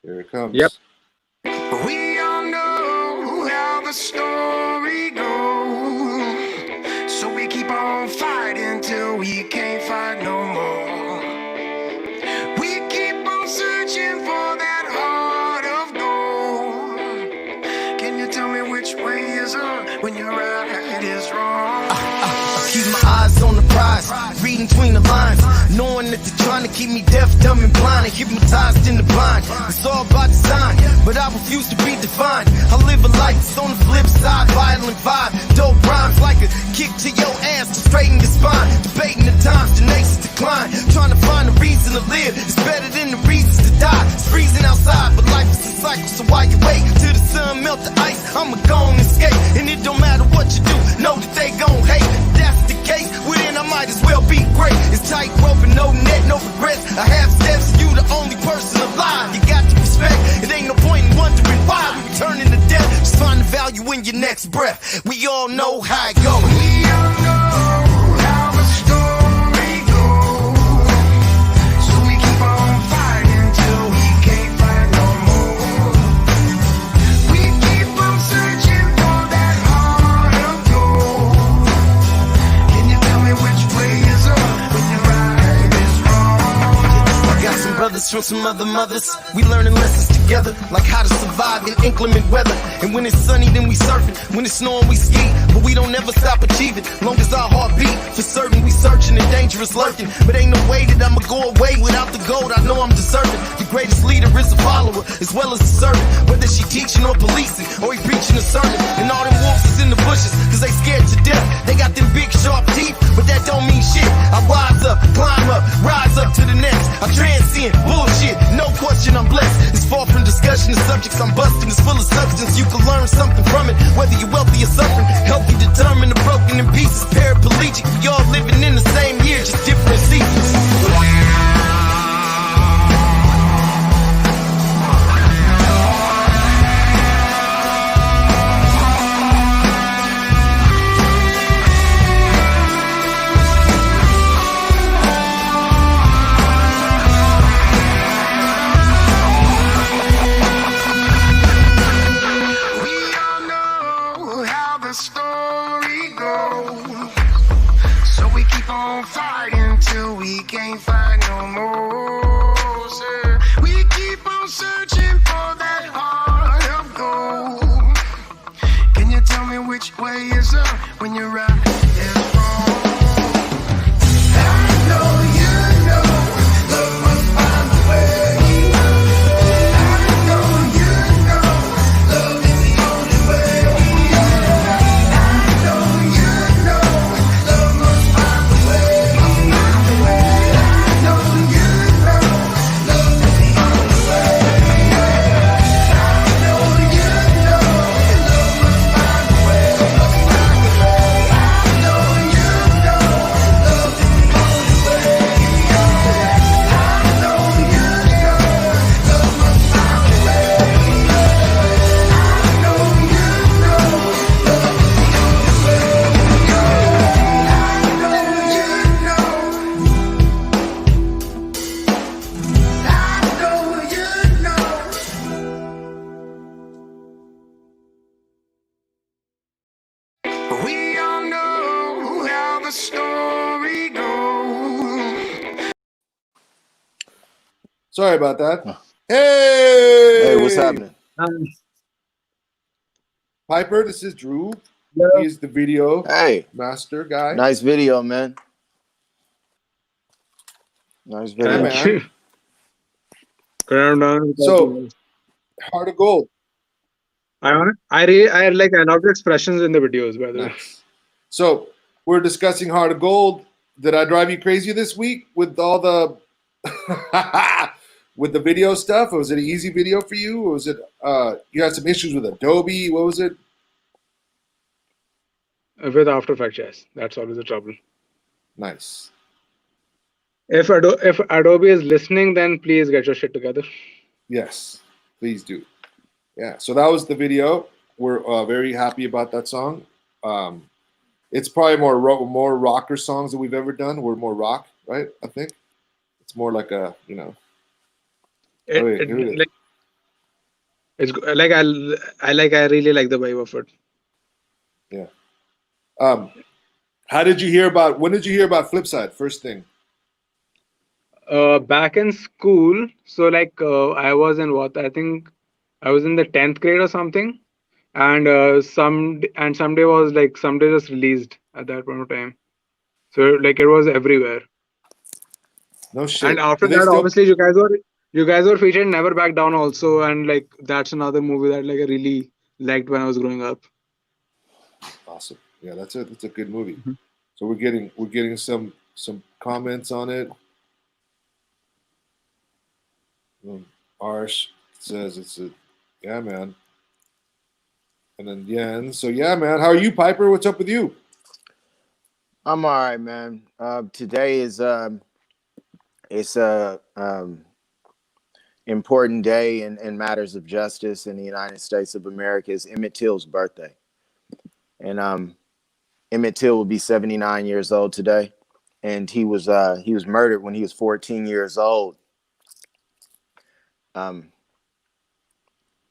Here it comes. Yep. We all know how the story goes, so we keep on fighting till we can't fight no more. We keep on searching for that heart of gold. Can you tell me which way is up when your right is wrong? Keep my eyes on the prize, reading between the lines, knowing that they're trying to keep me deaf, dumb, and blind, and hypnotized in the blind. It's all by design, but I refuse to be defined. I live a life that's on the flip side, violent vibe, dope rhymes like a kick to your ass to straighten your spine. Debating the times the nations decline, trying to find a reason to live. It's better than the reasons to die. It's freezing outside, but life is a cycle, so while you wait till the sun melt the ice, I'ma go and escape. And it don't matter what you do, know that they gon' hate. That's the case, well then I might as well be great. It's tight rope and no net, no regrets. I have steps, you the only person alive. You got to respect, it ain't no point in wondering why we returning to death. Just find the value in your next breath. We all know how it goes. We all know how the story goes, so we keep on fighting till we can't fight no more. We keep on searching for that heart of gold. Can you tell me which way is up when your right is wrong? I got some brothers from some other mothers. We learning lessons together, like how to survive in inclement weather. And when it's sunny, then we surfing. When it's snowing, we ski. But we don't ever stop achieving. Long as our heart beat, for certain we searching and dangerous lurking. But ain't no way that I'ma go away without the gold. I know I'm deserving. The greatest leader is a follower, as well as a servant. Whether she teaching or policing, or he preaching a sermon. And all them wolves is in the bushes, cause they scared to death. They got them big sharp teeth, but that don't mean shit. I rise up, climb up, rise up to the next. I transcend bullshit, no question I'm blessed. It's far from discussion, the subjects I'm busting is full of substance. You can learn something from it, whether you're wealthy or suffering. Healthy, determined, or broken in pieces. Paraplegic, we all living in the same year, just different seasons. We all know how the story goes, so we keep on fighting till we can't fight no more. Sir. We keep on searching for that heart of gold. Can you tell me which way is up when your right is wrong? I know you know love must find a way. I know you know love is the only way. I know you know love must find a way. I know you know love is the only way. I know you know love must find a way. I know you know love is the only way. I know you know love must find a way. I know you know love is the only We all know how the story goes. Sorry about that. Hey! Hey, what's happening? Piper, this is Drew. Yeah. He is the video Hey, master guy. nice video, man. Nice Yeah, video. man. Ground So, Heart of Gold. I like a lot of expressions in the videos, by the way. Nice. So, we're discussing Heart of Gold. Did I drive you crazy this week with all the with the video stuff? Or was it an easy video for you? Or was it you had some issues with Adobe? What was it? With After Effects, yes. That's always the trouble. Nice. If Adobe is listening, then please get your shit together. Yes, please do. Yeah, so that was the video. We're very happy about that song. It's probably more rocker songs that we've ever done. We're more rock, right? I think it's more like a, you know. Oh, wait, here it is. Like I really like the vibe of it. Yeah. How did you hear about? When did you hear about Flipside? First thing. Back in school, so like I was in what I think I was in the 10th grade or something, and someday was like someday just released at that point of time. So like it was everywhere. No And shit. after Do they that, still? obviously you guys were featured in Never Back Down also, and like that's another movie that like I really liked when I was growing up. Awesome. Yeah, that's it. That's a good movie. Mhm. So we're getting some comments on it. Arsh says it's a yeah, man. And then Yen. So yeah, man. How are you, Piper? What's up with you? I'm all right, man. Today is it's a important day in matters of justice in the United States of America. It's Emmett Till's birthday, and Emmett Till will be 79 years old today, and he was murdered when he was 14 years old. Um,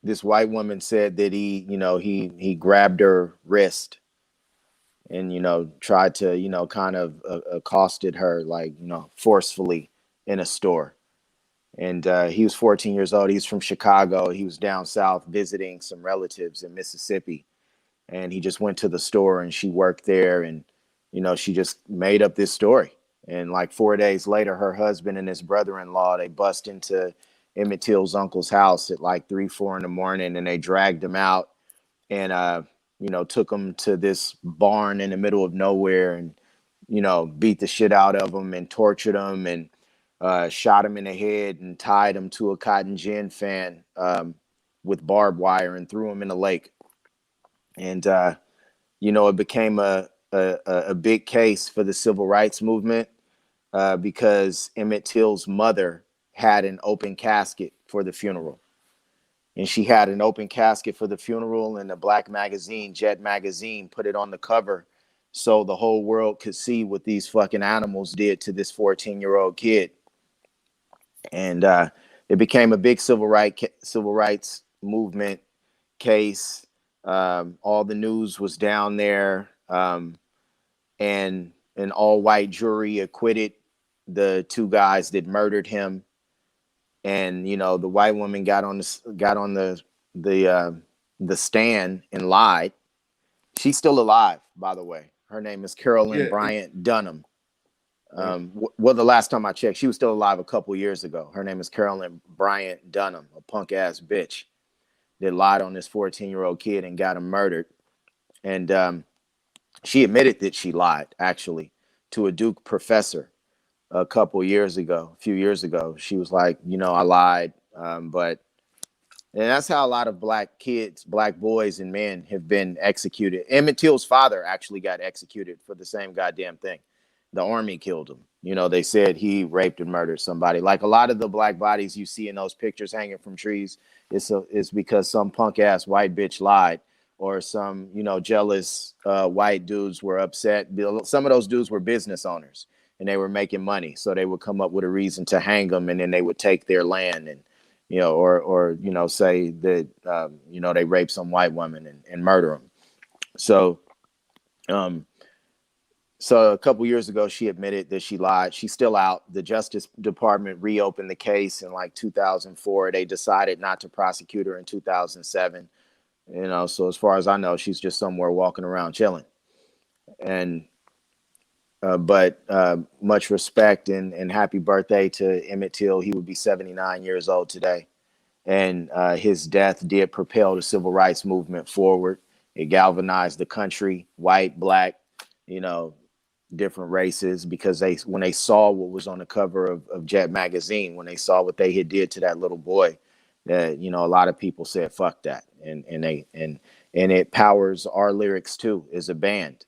this white woman said that he grabbed her wrist and tried to kind of accosted her like forcefully in a store. And he was 14 years old. He's from Chicago. He was down south visiting some relatives in Mississippi, and he just went to the store and she worked there, and she just made up this story. And like 4 days later, her husband and his brother-in-law, they bust into Emmett Till's uncle's house at like 3, 4 in the morning, and they dragged him out and took him to this barn in the middle of nowhere and beat the shit out of him and tortured him and shot him in the head and tied him to a cotton gin fan with barbed wire and threw him in the lake. And it became a big case for the civil rights movement because Emmett Till's mother had an open casket for the funeral. And she had an open casket for the funeral, and a black magazine, Jet Magazine, put it on the cover so the whole world could see what these fucking animals did to this 14-year-old kid. And it became a big civil rights movement case. All the news was down there, and an all-white jury acquitted the two guys that murdered him. And the white woman got on the stand and lied. She's still alive, by the way. Her name is Carolyn Yeah. Bryant Dunham. Well, the last time I checked, she was still alive a couple years ago. Her name is Carolyn Bryant Dunham, a punk ass bitch that lied on this 14-year-old kid and got him murdered. And she admitted that she lied, actually, to a Duke professor a few years ago. She was like, I lied. And that's how a lot of black kids, black boys and men have been executed. Emmett Till's father actually got executed for the same goddamn thing. The army killed him. They said he raped and murdered somebody. Like a lot of the black bodies you see in those pictures hanging from trees, it's because some punk ass white bitch lied, or some, jealous white dudes were upset. Some of those dudes were business owners and they were making money. So they would come up with a reason to hang them, and then they would take their land and, or say that, they raped some white woman and murder them. So, so a couple years ago, she admitted that she lied. She's still out. The Justice Department reopened the case in like 2004. They decided not to prosecute her in 2007. So as far as I know, she's just somewhere walking around chilling. And but much respect and happy birthday to Emmett Till. He would be 79 years old today. And his death did propel the civil rights movement forward. It galvanized the country, white, black, different races, because when they saw what was on the cover of Jet Magazine, when they saw what they had did to that little boy, that a lot of people said fuck that, and it powers our lyrics too as a band.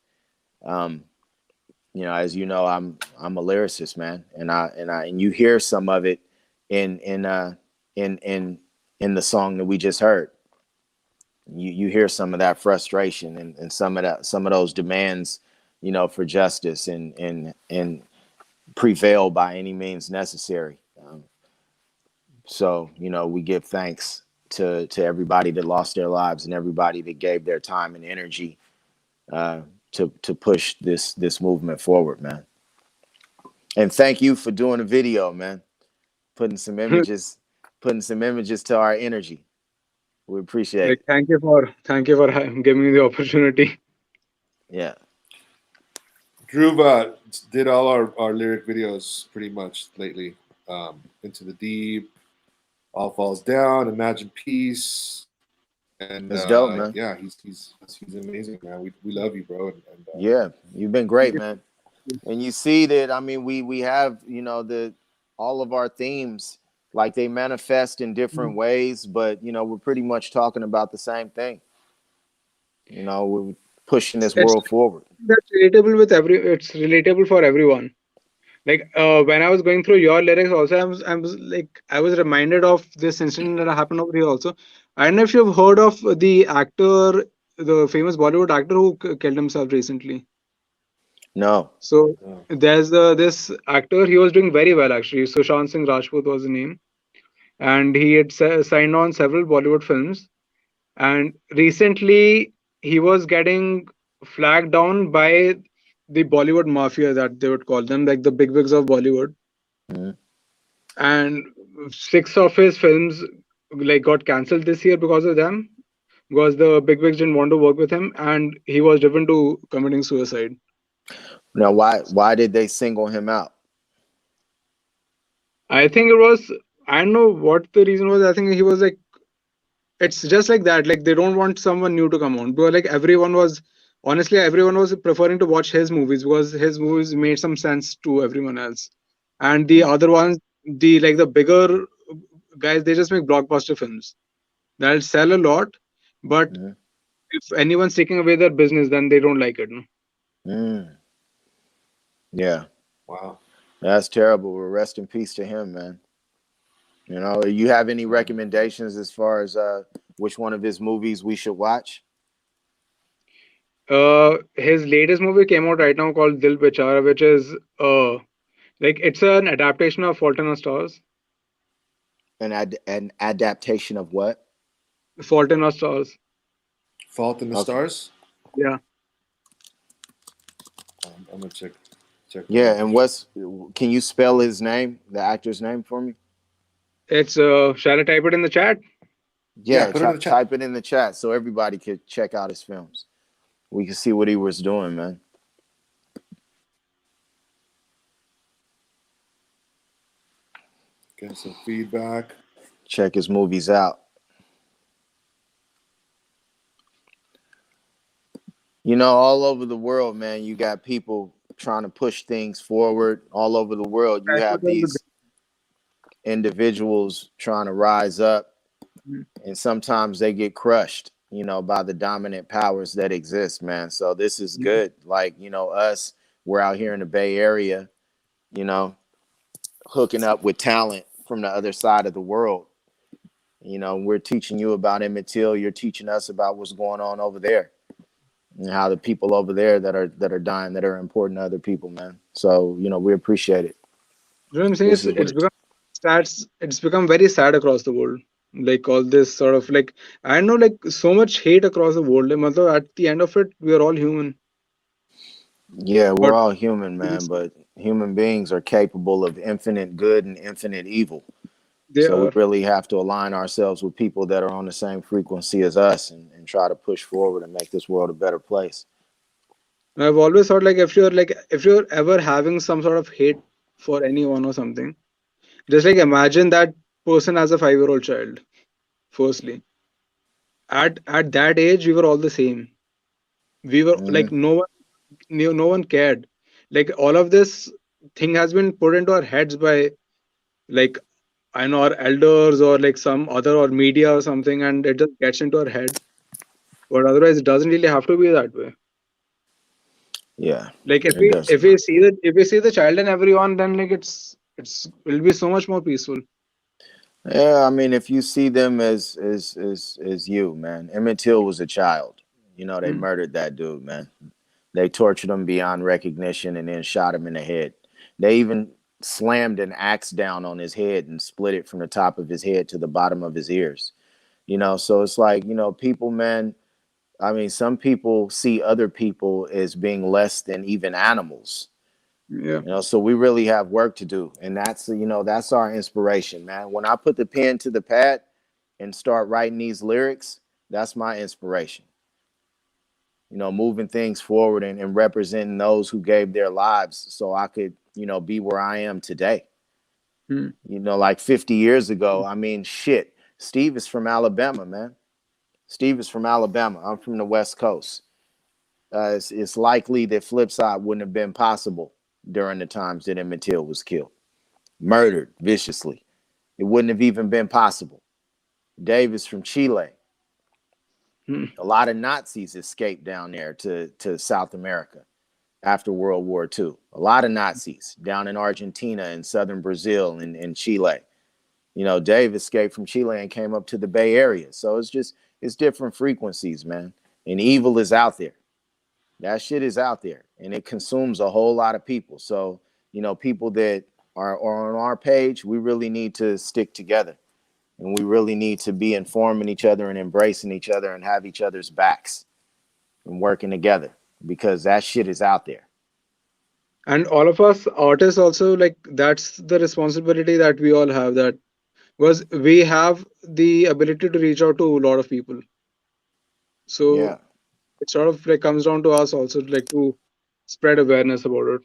As you know, I'm a lyricist, man, and you hear some of it in the song that we just heard. You hear some of that frustration and some of those demands, for justice and prevail by any means necessary. So we give thanks to everybody that lost their lives and everybody that gave their time and energy to push this movement forward, man. And thank you for doing the video, man. Putting some images to our energy. We appreciate Like, it. thank you for giving me the opportunity. Yeah. Dhruv did all our lyric videos pretty much lately. Into the Deep, All Falls Down, Imagine Peace, and It's dope, man. yeah, he's amazing, man. We love you, bro. And Yeah, you've been great, man. And you see that, I mean, we have, you know, all of our themes, like they manifest in different ways, but you know, we're pretty much talking about the same thing. You know, we're pushing this It's world forward. that's relatable with it's relatable for everyone. Like when I was going through your lyrics also, I was reminded of this incident that happened over here also. I don't know if you've heard of the actor, the famous Bollywood actor who killed himself recently. No. So uh, there's this actor, he was doing very well actually. Sushant Singh Rajput was the name, and he had signed on several Bollywood films. And recently he was getting flagged down by the Bollywood mafia, that they would call them, like the bigwigs of Bollywood. Mhm. And 6 of his films like got cancelled this year because of them, because the bigwigs didn't want to work with him, and he was driven to committing suicide. Now, why did they single him out? I think it was, I don't know what the reason was. I think he was like, it's just like that. Like they don't want someone new to come on. But like everyone was preferring to watch his movies because his movies made some sense to everyone else. And the other ones, the bigger guys, they just make blockbuster films that'll sell a lot. But Mhm. if anyone's taking away their business, then they don't like it. No? Mm. Yeah, wow. that's terrible. Well, rest in peace to him, man. You know, you have any recommendations as far as which one of his movies we should watch? His latest movie came out right now called Dil Bechara, which is like it's an adaptation of Fault in Our Stars. An adaptation of what? Fault in Our Stars. Fault in the Okay. Stars. Yeah. I'm gonna check. That Yeah, out. and can you spell his name, the actor's name for me? It's shall I type it in the chat? Yeah, Yeah, put it in the chat. type it in the chat so everybody could check out his films. We can see what he was doing, man. Get some feedback. Check his movies out. You know, all over the world, man, you got people trying to push things forward. All over the world, you That was have on the these individuals trying to rise up, Mhm. and sometimes they get crushed, you know, by the dominant powers that exist, man. So this is good. Like, you know, we're out here in the Bay Area, you know, hooking up with talent from the other side of the world. You know, we're teaching you about Emmett Till. You're teaching us about what's going on over there and how the people over there that are dying, that are important to other people, man. So, you know, we appreciate it. You know what I'm saying? This It's is what it's become it's become very sad across the world. Like all this sort of like, I know, like so much hate across the world. Like, matlab, at the end of it, we are all human. Yeah, we're But all human, man, but human beings are capable of infinite good and infinite evil. they So we are. really have to align ourselves with people that are on the same frequency as us and try to push forward and make this world a better place. I've always thought like if you're ever having some sort of hate for anyone or something, just like imagine that person as a 5-year-old child. Firstly, at that age, we were all the same. We were like Mm, no one cared. Like all of this thing has been put into our heads by, like, I know, our elders or like some other or media or something, and it just gets into our head. But otherwise, it doesn't really have to be that way. yeah, Like it does. if we see the child in everyone, then like it'll be so much more peaceful. Yeah, I mean, if you see them as you, man, Emmett Till was a child. You know, they Mm. murdered that dude, man. They tortured him beyond recognition and then shot him in the head. They even slammed an axe down on his head and split it from the top of his head to the bottom of his ears. You know, so it's like, you know, people, man, I mean, some people see other people as being less than even animals. Yeah. You know, so we really have work to do. And that's, you know, that's our inspiration, man. When I put the pen to the pad and start writing these lyrics, that's my inspiration. You know, moving things forward and representing those who gave their lives so I could, you know, be where I am today. Hmm. You know, like 50 years ago, I mean, shit. Steve is from Alabama, man. Steve is from Alabama. I'm from the West Coast. It's likely that Flipside wouldn't have been possible during the times that Emmett Till was killed, murdered viciously. It wouldn't have even been possible. Dave is from Chile. Hmm. A lot of Nazis escaped down there to South America after World War II. A lot of Nazis down in Argentina and southern Brazil and Chile. You know, Dave escaped from Chile and came up to the Bay Area. So it's different frequencies, man. And evil is out there. That shit is out there and it consumes a whole lot of people. So, you know, people that are on our page, we really need to stick together and we really need to be informing each other and embracing each other and have each other's backs and working together because that shit is out there. And all of us artists also, like, that's the responsibility that we all have, that was we have the ability to reach out to a lot of people. So Yeah. it sort of like comes down to us also, like, to spread awareness about it.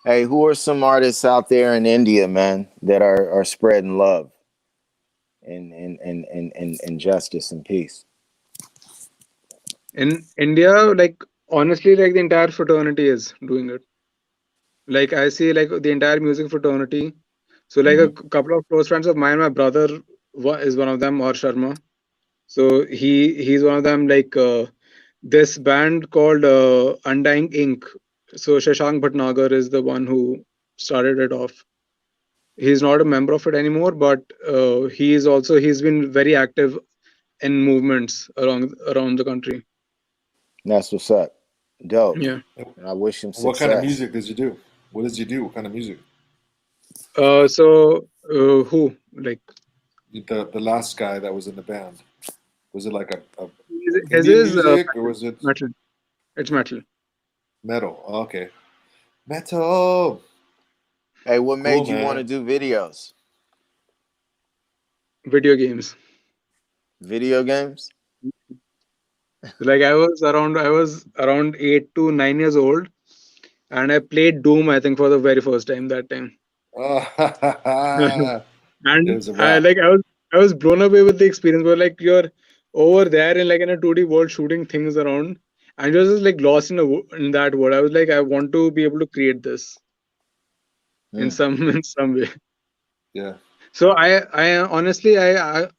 Hey, who are some artists out there in India, man, that are spreading love and justice and peace? In India, like, honestly, like, the entire fraternity is doing it. Like, I see, like, the entire music fraternity. So, like, a Mm-hmm. couple of close friends of mine, my brother is one of them, or Sharma. So he's one of them. Like, this band called Undying Ink. So Shashank Bhatnagar is the one who started it off. He's not a member of it anymore, but he's been very active in movements around the country. That's what's up. Dope. Yeah. And I wish him What kind of success. music does he do? What does he do? What kind of music? Who, like, The last guy that was in the band, was it like a his Indian is music or was it metal. It's metal. metal? Oh, okay, metal. Hey, what Cool, made you want to man. do videos? Video games. Video games? Like, I was around 8 to 9 years old, and I played Doom, I think, for the very first time that time. Oh, it And was a wrap. I was blown away with the experience. Where, like, you're over there in, like, in a 2D world shooting things around, and you're just like lost in that world. I was like, I want to be able to create this in Mm. some in some way. Yeah. So I honestly I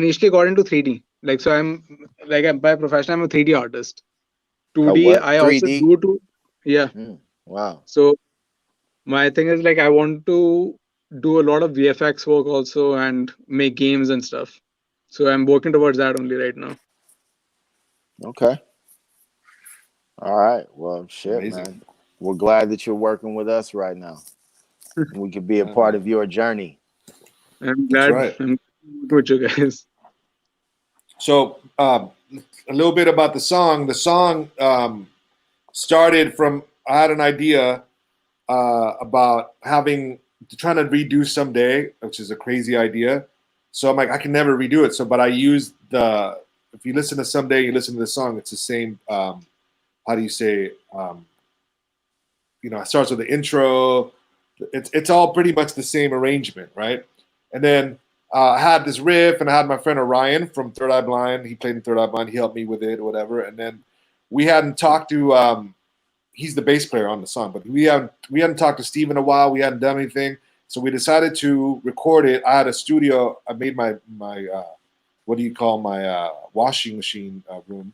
initially got into 3D. Like, so by profession I'm a 3D artist. A 2D what? I also 3D? do to yeah. Mm. Wow. So my thing is, like, I want to do a lot of VFX work also and make games and stuff. So I'm working towards that only right now. Okay. All right. Well, shit, Amazing. man. We're glad that you're working with us right now. We could be a Yeah, part man. of your journey. I'm That's glad right. I'm with you guys. So, a little bit about the song. The song started from I had an idea about trying to redo Someday, which is a crazy idea. So I'm like, I can never redo it. So, but I used if you listen to Someday, you listen to the song, it's the same. How do you say? It starts with the intro. It's all pretty much the same arrangement, right? And then I had this riff, and I had my friend Orion from Third Eye Blind. He played in Third Eye Blind. He helped me with it, or whatever. And then we hadn't talked to. He's the bass player on the song, but we hadn't talked to Steve in a while. We hadn't done anything, so we decided to record it. I had a studio. I made my what do you call my washing machine room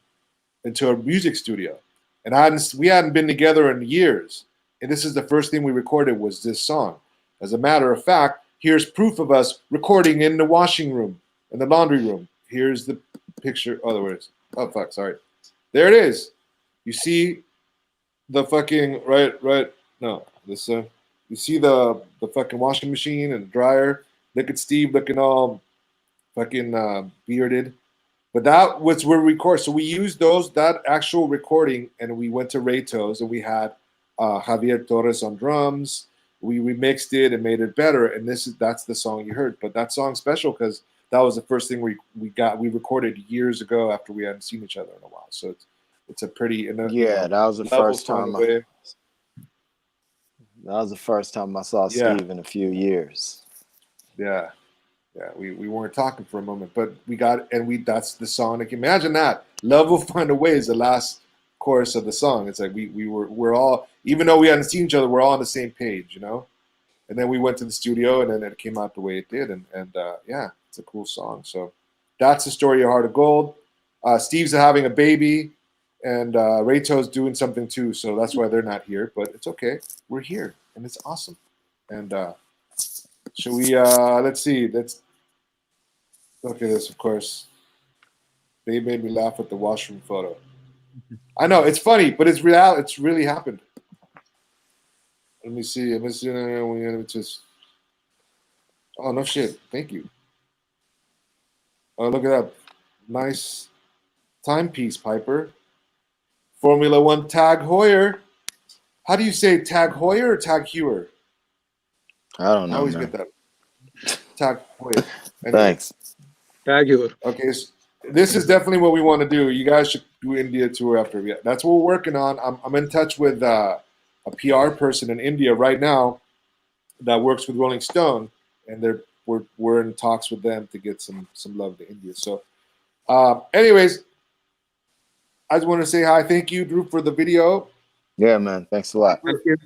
into a music studio, and we hadn't been together in years. And this is the first thing we recorded was this song. As a matter of fact, here's proof of us recording in the washing room, in the laundry room. Here's the picture. Other words. Oh fuck, sorry. There it is. You see the fucking right. No, this you see the fucking washing machine and dryer. Look at Steve looking all fucking bearded. But that was where we record. So we used that actual recording, and we went to Rayto's, and we had Javier Torres on drums. We remixed it and made it better, and that's the song you heard. But that song's special because that was the first thing we recorded years ago after we hadn't seen each other in a while. So it's a pretty that was the first time. That was the first time I saw Steve in a few years. Yeah. Yeah, we weren't talking for a moment, but we got, and that's the song. Like, imagine that. Love Will Find a Way is the last chorus of the song. It's like we're all, even though we hadn't seen each other, we're all on the same page, you know? And then we went to the studio, and then it came out the way it did. And yeah, it's a cool song. So that's the story of Heart of Gold. Steve's having a baby, and Rayto's doing something too. So that's why they're not here, but it's okay. We're here, and it's awesome. And should we, let's see, let's look at this, of course. They made me laugh with the washroom photo. I know, it's funny, but it's real. It's really happened. Let me see. Just, oh, no shit. Thank you. Oh, look at that. Nice timepiece, Piper. Formula One Tag Heuer. How do you say Tag Heuer or Tag Heuer? I don't know. I always man. get that. Tag Heuer. Anyway. Thanks. Tag you. Okay, so this is definitely what we want to do. You guys should do India tour after. Yeah, that's what we're working on. I'm in touch with a PR person in India right now that works with Rolling Stone, and we're in talks with them to get some love to India. So, anyways, I just want to say hi. Thank you, Drew, for the video. Yeah, man. Thanks a lot. Thank you.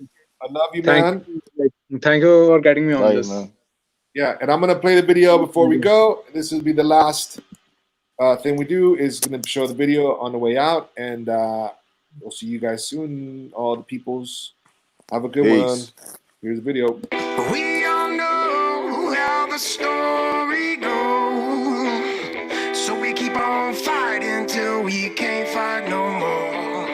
I love you, man. Thank you for getting me on this. Man. Yeah, and I'm gonna play the video before we go. This will be the last thing we do. Is gonna show the video on the way out, and we'll see you guys soon. All the peoples, have a good one. Here's the video. We all know how the story goes, so we keep on fighting till we can't fight no more.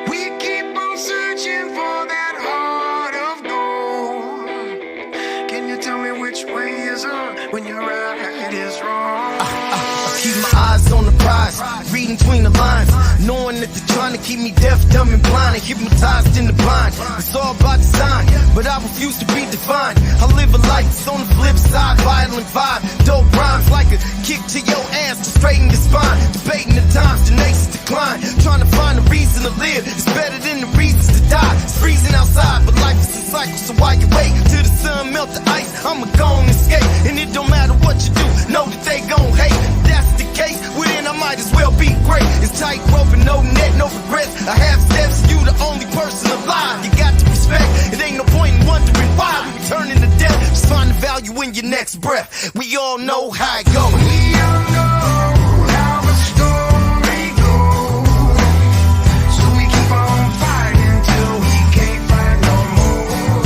We keep on searching for that heart of gold. Can you tell me which way is up when your right is wrong? Keep my eyes on the prize, reading between the lines, knowing that they're trying to keep me deaf, dumb, and blind, and hypnotized in the blind. It's all about design, but I refuse to be defined. I live a life that's on the flip side, violent vibe, dope rhymes like a kick to your ass to straighten your spine. Debating the times, the nations decline, trying to find a reason to live. It's better than the reasons to die. It's freezing outside, but life is a cycle, so while you wait till the sun melt the ice, I'ma go and escape. And it don't matter what you do, know that they gon' hate. That's the case, well then I might as well be great. It's tight rope and no net, no regrets. I have steps, you the only person alive. You got to respect, it ain't no point in wondering why we turning to death. Just find the value in your next breath. We all know how it goes. We all know how the story goes, so we keep on fighting till we can't fight no more.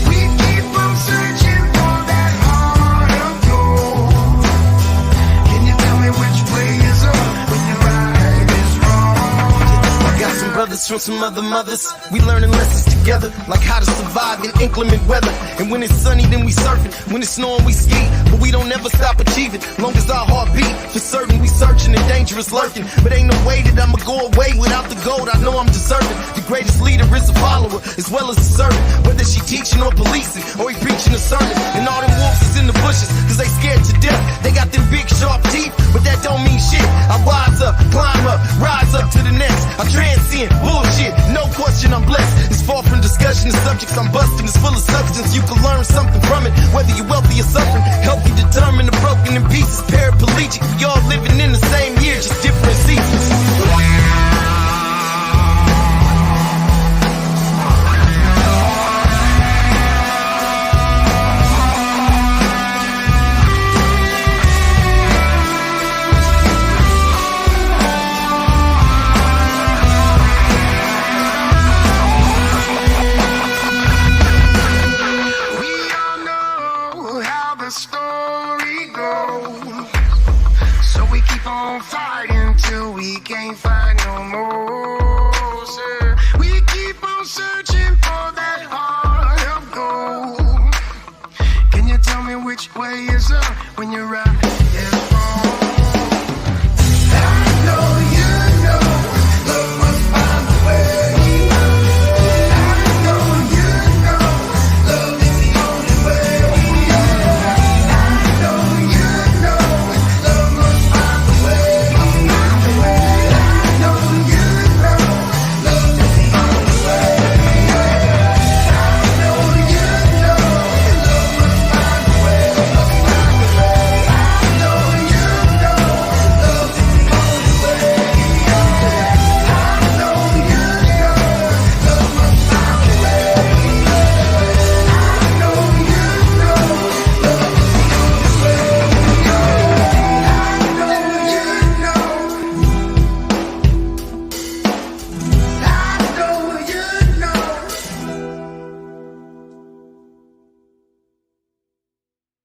We keep on searching for that heart of gold. Can you tell me which way is up when your right is wrong? I got some brothers from some other mothers. We learning lessons together, like how to survive in inclement weather. And when it's sunny, then we surfing. When it's snowing, we ski. But we don't never stop achieving. Long as our heart beat, for certain we searching and dangerous lurking. But ain't no way that I'ma go away without the gold. I know I'm deserving. The greatest leader is a follower, as well as a servant. Whether she teaching or policing, or he preaching a sermon. And all them wolves is in the bushes, cause they scared to death. They got them big sharp teeth, but that don't mean shit. I rise up, climb up, rise up to the next. I transcend bullshit, no question I'm blessed. It's far from discussion, the subjects I'm busting is full of substance. You can learn something from it, whether you're wealthy or suffering. Help you determine the broken in pieces, paraplegic. We all living in the same year, just different seasons. The story goes, so we keep on fighting till we can't fight no more. We keep on searching.